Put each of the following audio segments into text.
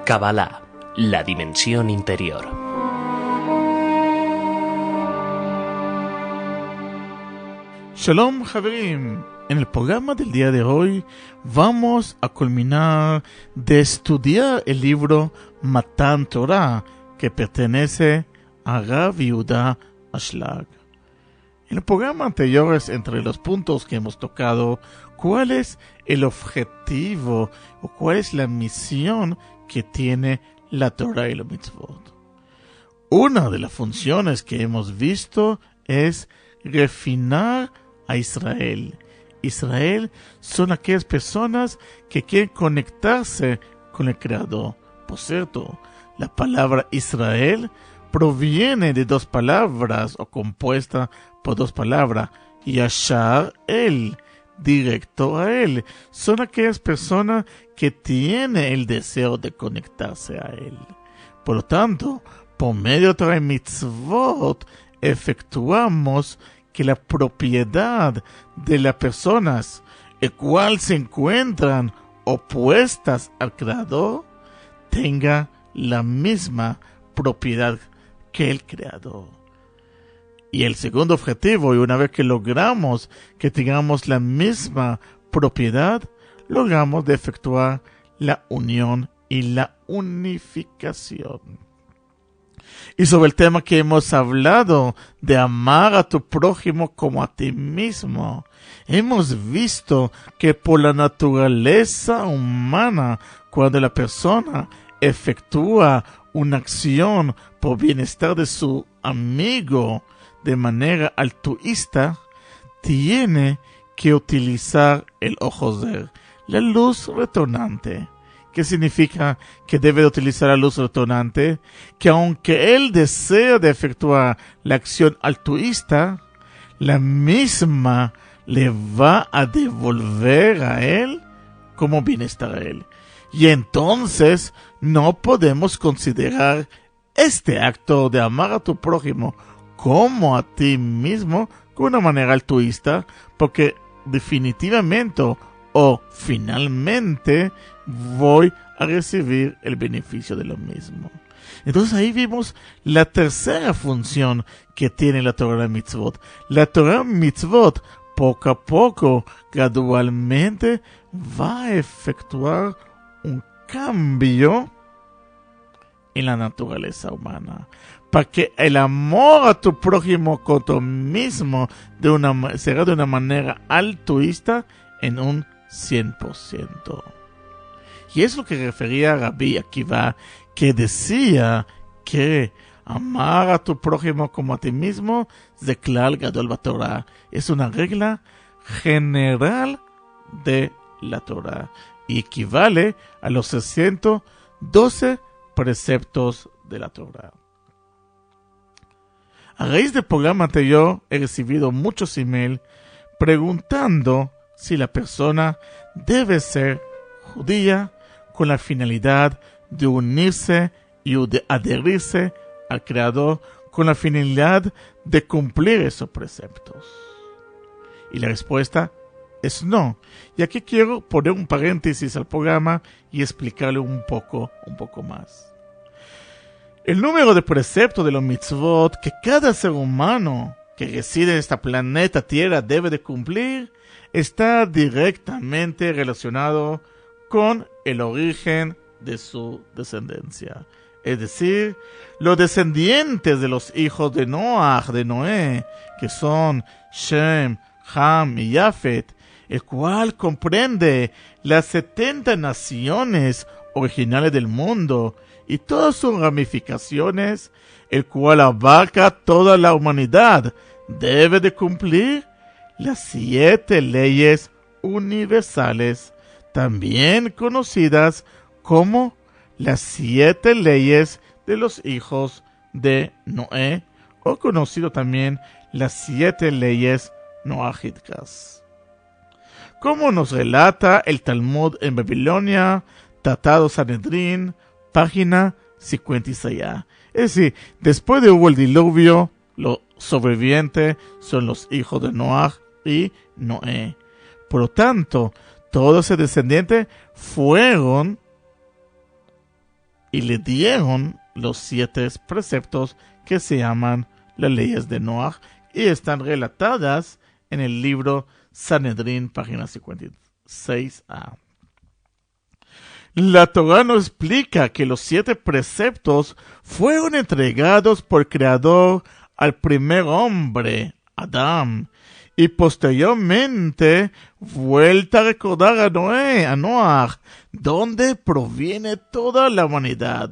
Kabbalah, la dimensión interior. Shalom, Javerim. En el programa del día de hoy vamos a culminar de estudiar el libro Matan Torah, que pertenece a Rav Yehuda Ashlag. En el programa anterior, entre los puntos que hemos tocado, ¿cuál es el objetivo o cuál es la misión que tiene la Torah y los mitzvot? Una de las funciones que hemos visto es refinar a Israel. Israel son aquellas personas que quieren conectarse con el Creador. Por cierto, la palabra Israel proviene de dos palabras o compuesta por dos palabras. Yashar el, directo a él. Son aquellas personas que tienen el deseo de conectarse a él. Por lo tanto, por medio de Torah y mitzvot, efectuamos que la propiedad de las personas, el cual se encuentran opuestas al Creador, tenga la misma propiedad que el Creador. Y el segundo objetivo, y una vez que logramos que tengamos la misma propiedad, logramos de efectuar la unión y la unificación. Y sobre el tema que hemos hablado de amar a tu prójimo como a ti mismo, hemos visto que por la naturaleza humana, cuando la persona efectúa una acción por bienestar de su amigo de manera altruista, tiene que utilizar el ojozer, la luz retornante. ¿Qué significa que debe de utilizar la luz retornante? Que aunque él desea de efectuar la acción altruista, la misma le va a devolver a él como bienestar a él. Y entonces no podemos considerar este acto de amar a tu prójimo como a ti mismo con una manera altruista, porque definitivamente o finalmente voy a recibir el beneficio de lo mismo. Entonces ahí vimos la tercera función que tiene la Torah Mitzvot. La Torah Mitzvot poco a poco, gradualmente, va a efectuar un cambio en la naturaleza humana, para que el amor a tu prójimo como tú mismo será de una manera altruista en un 100%. Y es lo que refería a Rabbi Akiva, que decía que amar a tu prójimo como a ti mismo de Klal Gadol BaTorah es una regla general de la Torah y equivale a los 612 preceptos de la Torah. A raíz del programa anterior he recibido muchos emails preguntando si la persona debe ser judía con la finalidad de unirse y de adherirse al Creador con la finalidad de cumplir esos preceptos. Y la respuesta es no. Y aquí quiero poner un paréntesis al programa y explicarle un poco más. El número de preceptos de los mitzvot que cada ser humano que reside en este planeta Tierra debe de cumplir está directamente relacionado con el origen de su descendencia. Es decir, los descendientes de los hijos de Noé, que son Shem, Ham y Yafet, el cual comprende las 70 naciones originales del mundo y todas sus ramificaciones, el cual abarca toda la humanidad, debe de cumplir las 7 leyes universales, también conocidas como las 7 leyes de los hijos de Noé, o conocido también las 7 leyes noahídicas. Como nos relata el Talmud en Babilonia, Tratado Sanedrín, página 56. Es decir, después de hubo el diluvio, los sobrevivientes son los hijos de Noah y Noé. Por lo tanto, todos esos descendientes fueron y le dieron los 7 preceptos que se llaman las leyes de Noach y están relatadas en el libro Sanedrín, página 56a. La Torá nos explica que los 7 preceptos fueron entregados por el Creador al primer hombre, Adán, y posteriormente vuelta a recordar a Noach, donde proviene toda la humanidad.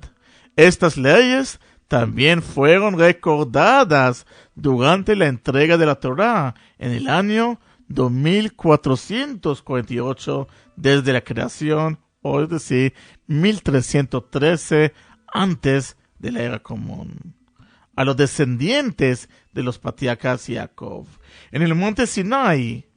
Estas leyes también fueron recordadas durante la entrega de la Torá en el año 2448 desde la creación, o es decir, 1313 antes de la era común, a los descendientes de los patriarcas Jacob, en el monte Sinai.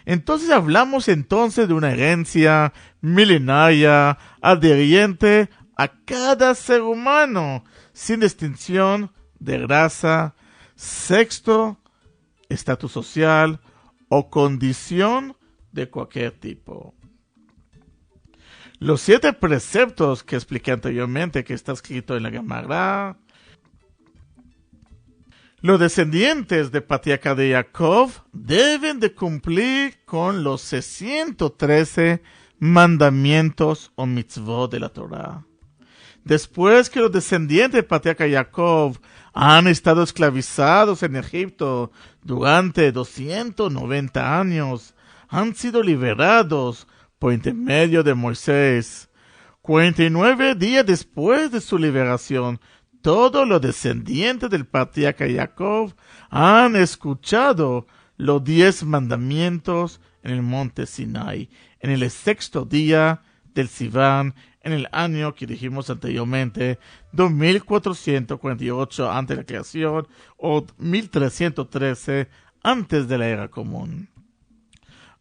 Entonces hablamos de una herencia milenaria adherente a cada ser humano, sin distinción de raza, sexo, estatus social o condición de cualquier tipo. Los 7 preceptos que expliqué anteriormente, que está escrito en la Gemara, los descendientes de patriarca de Jacob deben de cumplir con los 613 mandamientos o mitzvot de la Torá. Después que los descendientes de patriarca Jacob han estado esclavizados en Egipto durante 290 años, han sido liberados por intermedio de Moisés. 49 días después de su liberación, todos los descendientes del patriarca Jacob han escuchado los 10 mandamientos en el monte Sinai, en el 6º día del Sivan, en el año que dijimos anteriormente, 2448 antes de la creación, o 1313 antes de la era común.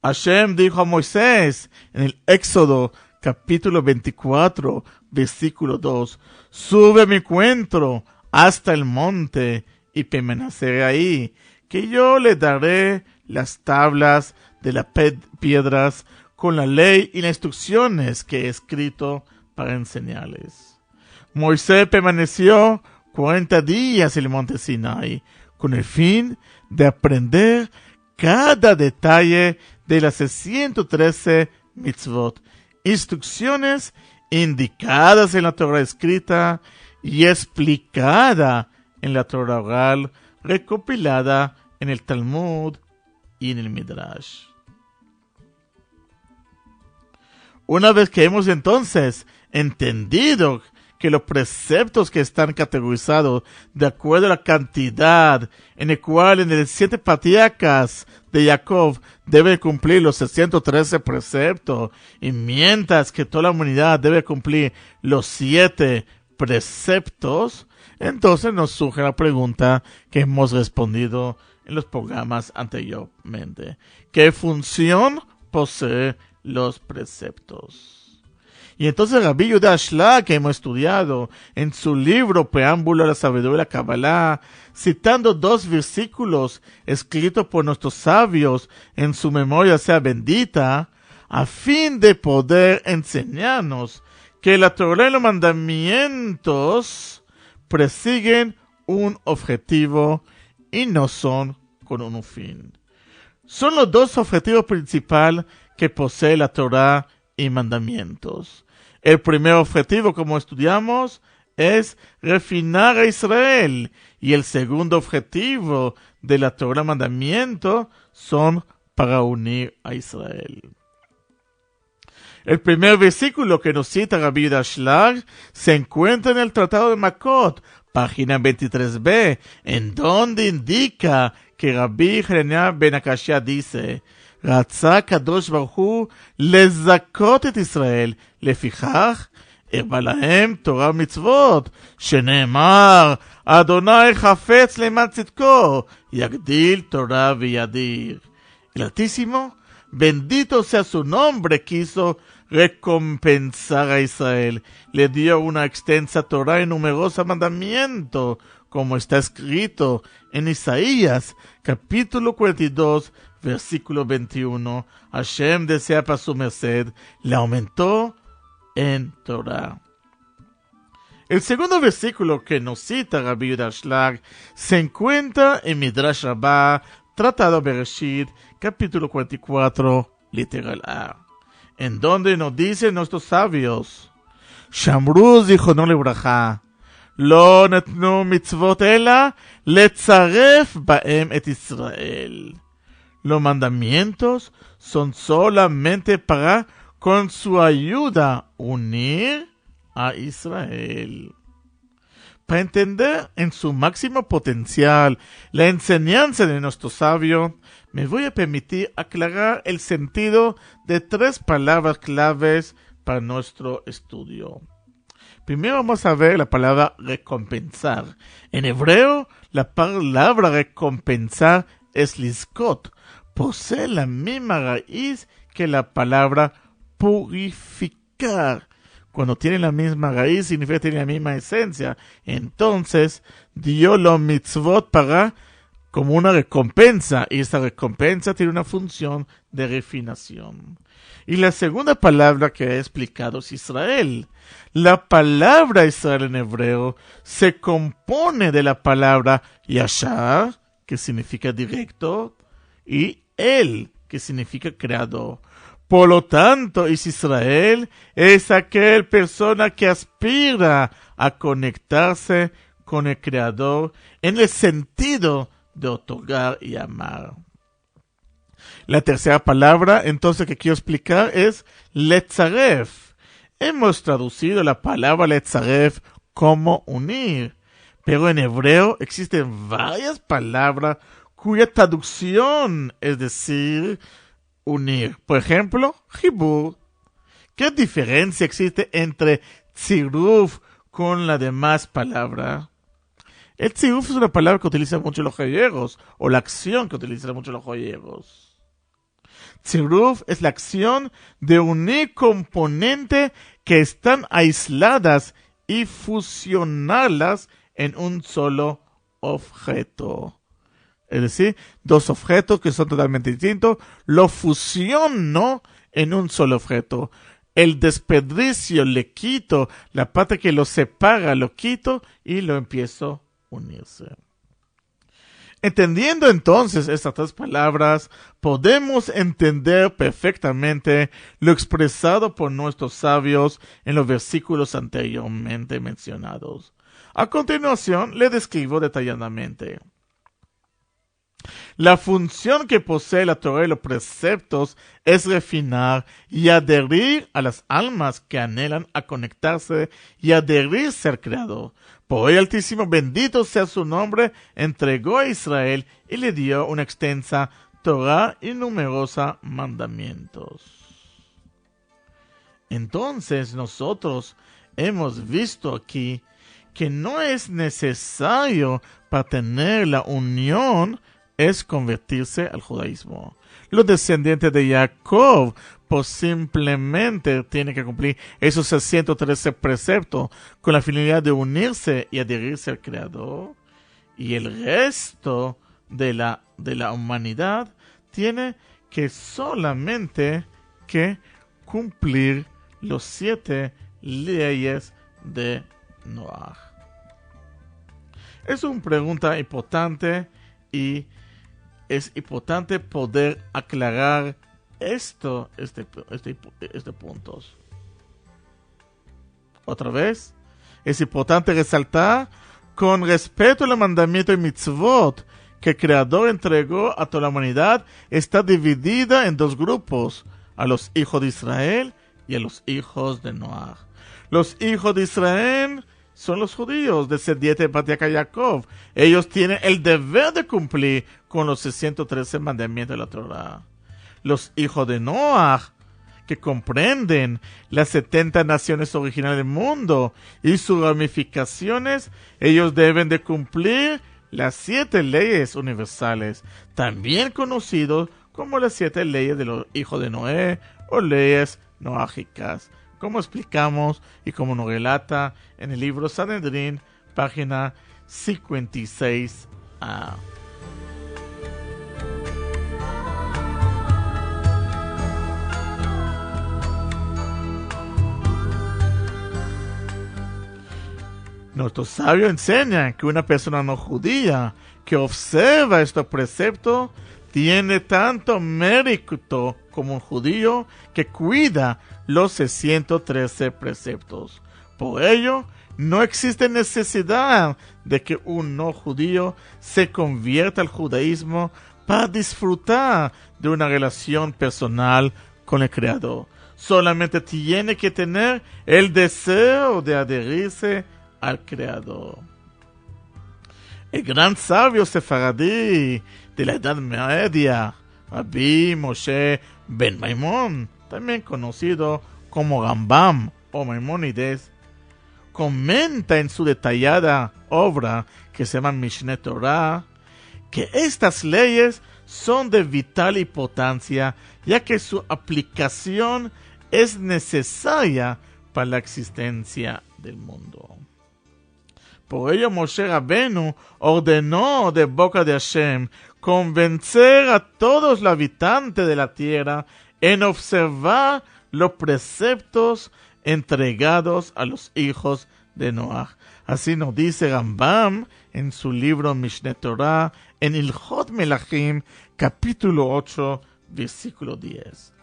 Hashem dijo a Moisés en el Éxodo capítulo 24, versículo 2, sube mi encuentro hasta el monte y permaneceré ahí, que yo le daré las tablas de las piedras con la ley y las instrucciones que he escrito para enseñarles. Moisés permaneció 40 días en el monte Sinai, con el fin de aprender cada detalle de las 613 mitzvot, instrucciones indicadas en la Torah escrita y explicada en la Torah oral, recopilada en el Talmud y en el Midrash. Una vez que hemos entonces entendido que los preceptos que están categorizados de acuerdo a la cantidad en el cual en el 7 patriarcas de Jacob debe cumplir los 613 preceptos, y mientras que toda la humanidad debe cumplir los 7 preceptos, entonces nos surge la pregunta que hemos respondido en los programas anteriormente. ¿Qué función posee los preceptos? Y entonces Rabbi Yehuda Ashlag, que hemos estudiado en su libro Preámbulo a la Sabiduría de la Kabbalah, citando 2 versículos escritos por nuestros sabios en su memoria sea bendita, a fin de poder enseñarnos que la Torah y los mandamientos persiguen un objetivo y no son con un fin. Son los 2 objetivos principales que posee la Torah y mandamientos. El primer objetivo, como estudiamos, es refinar a Israel, y el segundo objetivo de la Torah y mandamiento son para unir a Israel. El primer versículo que nos cita Rabbi Yehuda Ashlag se encuentra en el Tratado de Makot, página 23b, en donde indica que Rabbi Hanania ben Akashia dice: רצה הקדוש ברוך הוא לזכות את ישראל, לפיכך הרבה להם תורה ומצוות, שנאמר, אדוני חפץ למען צדקו, יגדיל תורה וידיר. El Altísimo, bendito sea su nombre, quiso recompensar a Israel. Le dio una extensa Torah y numerosa mandamiento, como está escrito en Isaías, capítulo 42, versículo 21, Hashem desea para su merced, le aumentó en Torah. El segundo versículo que nos cita Rabbi Yehuda Ashlag se encuentra en Midrash Rabbah, Tratado Bereshit, capítulo 44, literal A, en donde nos dicen nuestros sabios, Shamru zichrono lebraja, lo natnu mitzvot ela letzaref baem et Israel. Los mandamientos son solamente para, con su ayuda, unir a Israel. Para entender en su máximo potencial la enseñanza de nuestro sabio, me voy a permitir aclarar el sentido de 3 palabras claves para nuestro estudio. Primero vamos a ver la palabra recompensar. En hebreo, la palabra recompensar es liskot. Posee la misma raíz que la palabra purificar. Cuando tiene la misma raíz, significa que tiene la misma esencia. Entonces, dio los mitzvot para como una recompensa. Y esta recompensa tiene una función de refinación. Y la segunda palabra que he explicado es Israel. La palabra Israel en hebreo se compone de la palabra Yashar, que significa directo, y El, que significa creador. Por lo tanto, Israel es aquella persona que aspira a conectarse con el Creador en el sentido de otorgar y amar. La tercera palabra, entonces, que quiero explicar es letzaref. Hemos traducido la palabra letzaref como unir, pero en hebreo existen varias palabras cuya traducción es decir, unir. Por ejemplo, Hibur. ¿Qué diferencia existe entre tziruf con la demás palabra? El tziruf es una palabra que utilizan mucho los joyeros, o la acción que utilizan mucho los joyeros. Tziruf es la acción de unir componentes que están aisladas y fusionarlas en un solo objeto. Es decir, 2 objetos que son totalmente distintos, lo fusiono en un solo objeto. El desperdicio le quito, la parte que lo separa lo quito y lo empiezo a unirse. Entendiendo entonces estas 3 palabras, podemos entender perfectamente lo expresado por nuestros sabios en los versículos anteriormente mencionados. A continuación, le describo detalladamente. La función que posee la Torah y los preceptos es refinar y adherir a las almas que anhelan a conectarse y adherirse al Creador. Por hoy Altísimo, bendito sea su nombre, entregó a Israel y le dio una extensa Torah y numerosos mandamientos. Entonces nosotros hemos visto aquí que no es necesario para tener la unión es convertirse al judaísmo. Los descendientes de Jacob pues simplemente tienen que cumplir esos 613 preceptos con la finalidad de unirse y adherirse al Creador, y el resto de la humanidad tiene que solamente que cumplir los 7 leyes de Noah. Es una pregunta importante y es importante poder aclarar este punto. Otra vez, es importante resaltar con respecto al mandamiento y mitzvot que el Creador entregó a toda la humanidad, está dividida en 2 grupos, a los hijos de Israel y a los hijos de Noah. Los hijos de Israel son los judíos, descendientes de patriarca Jacob. Ellos tienen el deber de cumplir con los 613 mandamientos de la Torah. Los hijos de Noah, que comprenden las 70 naciones originales del mundo y sus ramificaciones, ellos deben de cumplir las 7 leyes universales, también conocidos como las 7 leyes de los hijos de Noé o leyes noágicas, como explicamos y como nos relata en el libro Sanedrín, página 56a. Nuestros sabios enseñan que una persona no judía que observa estos preceptos tiene tanto mérito como un judío que cuida los 613 preceptos. Por ello, no existe necesidad de que un no judío se convierta al judaísmo para disfrutar de una relación personal con el Creador. Solamente tiene que tener el deseo de adherirse al Creador. El gran sabio sefaradí de la Edad Media, Rabbi Moshe ben Maimón, también conocido como Rambam o Maimónides, comenta en su detallada obra que se llama Mishneh Torah que estas leyes son de vital importancia, ya que su aplicación es necesaria para la existencia del mundo. Por ello Moshe Rabenu ordenó de boca de Hashem convencer a todos los habitantes de la tierra en observar los preceptos entregados a los hijos de Noah. Así nos dice Rambam en su libro Mishneh Torah, en Ilchot Melachim, capítulo 8, versículo 10.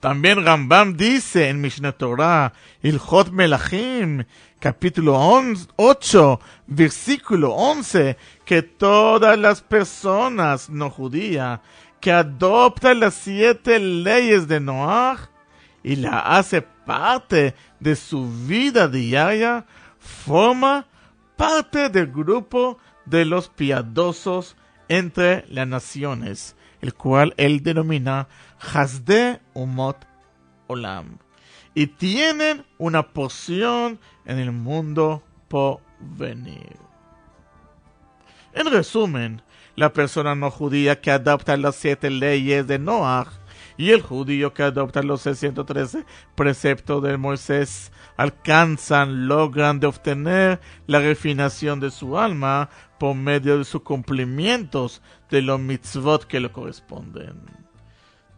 También Rambam dice en Mishneh Torah, Ilchot Melachim, capítulo 8, versículo 11, que todas las personas no judías que adoptan las 7 leyes de Noah y la hace parte de su vida diaria, forma parte del grupo de los piadosos entre las naciones, el cual él denomina Hasdei Umot Olam, y tienen una porción en el mundo por venir. En resumen, la persona no judía que adopta las 7 leyes de Noah y el judío que adopta los 613 preceptos de Moisés logran de obtener la refinación de su alma por medio de sus cumplimientos de los mitzvot que le corresponden.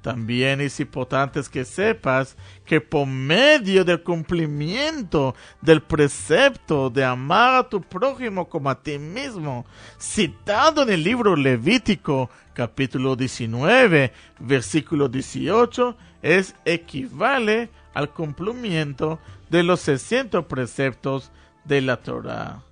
También es importante que sepas que por medio del cumplimiento del precepto de amar a tu prójimo como a ti mismo, citado en el libro Levítico, capítulo 19, versículo 18, equivale al cumplimiento de los 600 preceptos de la Torah.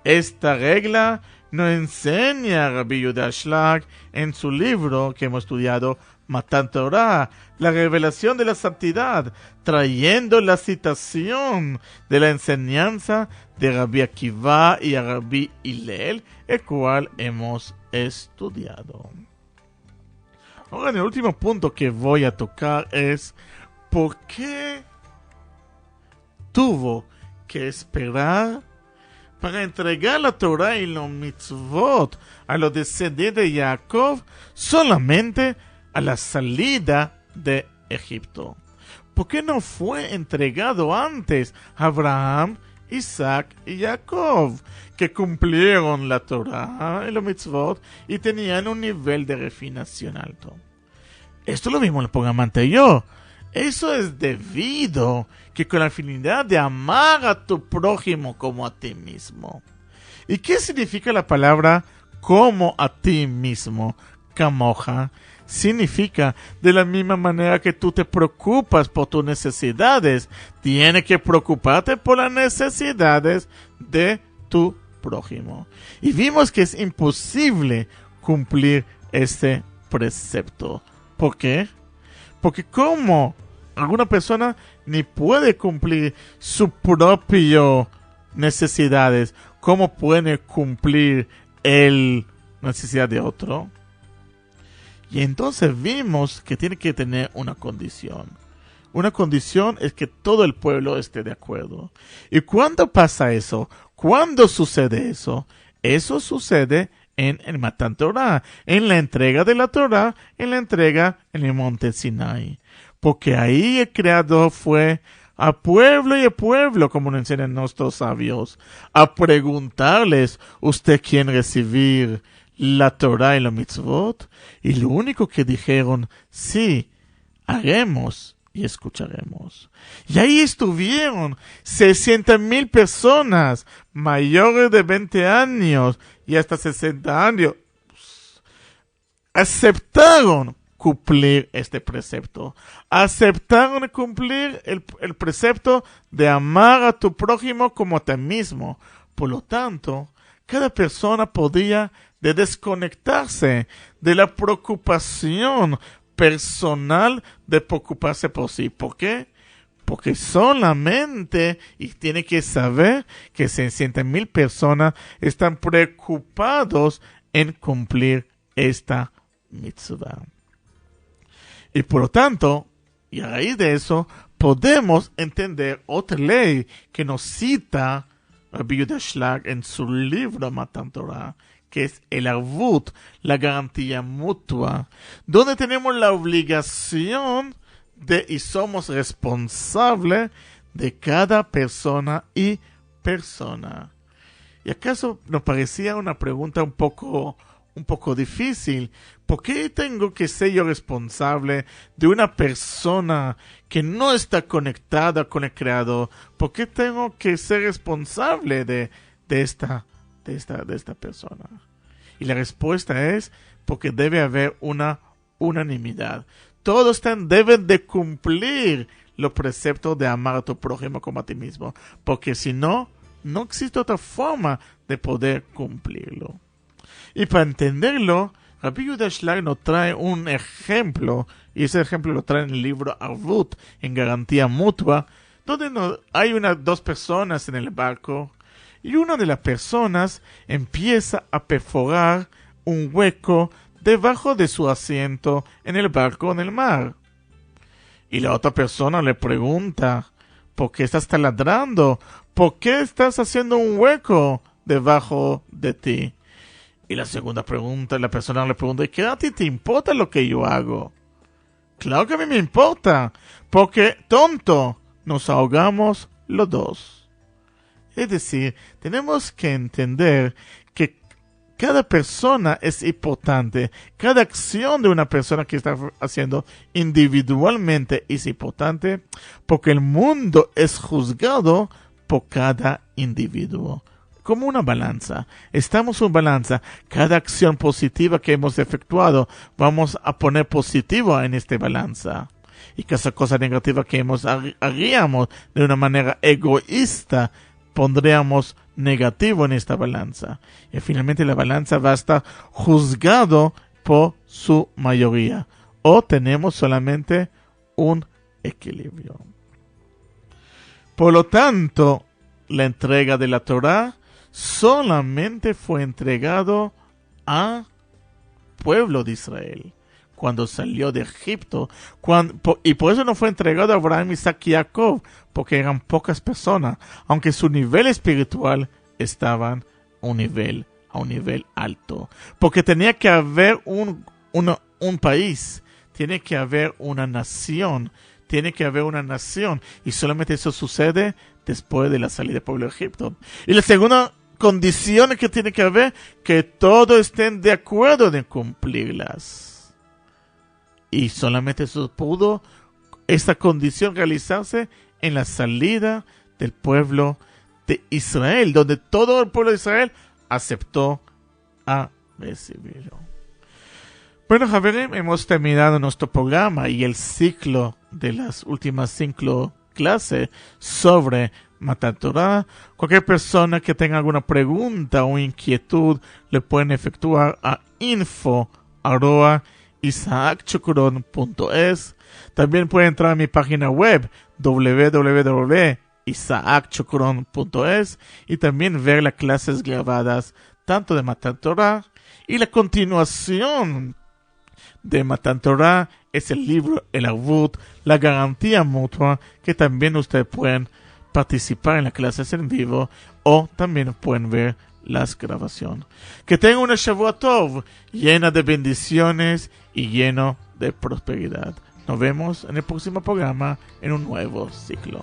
Esta regla nos enseña Rabbi Yehuda Ashlag en su libro que hemos estudiado, Matan Torah, la revelación de la santidad, trayendo la citación de la enseñanza de Rabbi Akiva y a Rabbi Hillel, el cual hemos estudiado. Ahora, el último punto que voy a tocar es ¿por qué tuvo que esperar para entregar la Torah y los mitzvot a los descendientes de Jacob solamente a la salida de Egipto? ¿Por qué no fue entregado antes a Abraham, Isaac y Jacob, que cumplieron la Torah y los mitzvot y tenían un nivel de refinación alto? Esto lo vimos en el programa anterior. Eso es debido que con la finalidad de amar a tu prójimo como a ti mismo. ¿Y qué significa la palabra como a ti mismo? Kamoja significa de la misma manera que tú te preocupas por tus necesidades, tienes que preocuparte por las necesidades de tu prójimo. Y vimos que es imposible cumplir este precepto. ¿Por qué? Porque como alguna persona ni puede cumplir sus propias necesidades, ¿cómo puede cumplir la necesidad de otro? Y entonces vimos que tiene que tener una condición. Una condición es que todo el pueblo esté de acuerdo. ¿Y cuándo pasa eso? ¿Cuándo sucede eso? Eso sucede en el Matan Torah, en la entrega de la Torah, en la entrega en el monte Sinai. Porque ahí el Creador fue a pueblo y a pueblo, como nos enseñan nuestros sabios, a preguntarles, ¿usted quiere recibir la Torah y los mitzvot? Y lo único que dijeron, sí, haremos y escucharemos. Y ahí estuvieron 60,000 personas mayores de 20 años y hasta 60 años. Aceptaron cumplir este precepto. Aceptaron cumplir el precepto de amar a tu prójimo como a ti mismo. Por lo tanto, cada persona podía desconectarse de la preocupación personal de preocuparse por sí. ¿Por qué? Porque solamente, y tiene que saber que 60,000 personas están preocupados en cumplir esta mitzvah. Y por lo tanto, y a raíz de eso, podemos entender otra ley que nos cita Rabbi Yehuda Shlag en su libro Matan Torah, que es el arvut, la garantía mutua, donde tenemos la obligación y somos responsables de cada persona y persona. ¿Y acaso nos parecía una pregunta un poco difícil? ¿Por qué tengo que ser yo responsable de una persona que no está conectada con el Creador? ¿Por qué tengo que ser responsable de esta persona? Y la respuesta es porque debe haber una unanimidad. Todos deben de cumplir los preceptos de amar a tu prójimo como a ti mismo, porque si no, no existe otra forma de poder cumplirlo. Y para entenderlo, Rabbi Yehuda Shlag nos trae un ejemplo, y ese ejemplo lo trae en el libro Arvut, en garantía mutua, donde hay dos personas en el barco, y una de las personas empieza a perforar un hueco debajo de su asiento en el barco en el mar. Y la otra persona le pregunta, ¿por qué estás taladrando? ¿Por qué estás haciendo un hueco debajo de ti? Y la segunda pregunta, la persona le pregunta, ¿y qué a ti te importa lo que yo hago? Claro que a mí me importa, porque, tonto, nos ahogamos los dos. Es decir, tenemos que entender que cada persona es importante. Cada acción de una persona que está haciendo individualmente es importante, porque el mundo es juzgado por cada individuo. Como una balanza. Estamos en balanza. Cada acción positiva que hemos efectuado, vamos a poner positivo en esta balanza. Y cada cosa negativa que haríamos de una manera egoísta, pondríamos negativo en esta balanza. Y finalmente la balanza va a estar juzgado por su mayoría. O tenemos solamente un equilibrio. Por lo tanto, la entrega de la Torah solamente fue entregado a pueblo de Israel cuando salió de Egipto, y por eso no fue entregado a Abraham, Isaac y Jacob, porque eran pocas personas, aunque su nivel espiritual estaban a un nivel alto, porque tenía que haber un país, tiene que haber una nación, y solamente eso sucede después de la salida del pueblo de Egipto. Y la segunda condición que tiene que haber, que todos estén de acuerdo en cumplirlas. Y solamente eso pudo, esta condición, realizarse en la salida del pueblo de Israel, donde todo el pueblo de Israel aceptó a recibirlo. Bueno, Javier, hemos terminado nuestro programa y el ciclo de las últimas 5 clases sobre Matan Torah. Cualquier persona que tenga alguna pregunta o inquietud le pueden efectuar a info@isaacchocuron.es. También pueden entrar a mi página web www.isaacchocuron.es y también ver las clases grabadas tanto de Matan Torah y la continuación de Matan Torah es el libro El Arvut, la garantía mutua, que también ustedes pueden participar en las clases en vivo o también pueden ver las grabaciones. Que tengan una Shavua Tov llena de bendiciones y lleno de prosperidad. Nos vemos en el próximo programa en un nuevo ciclo.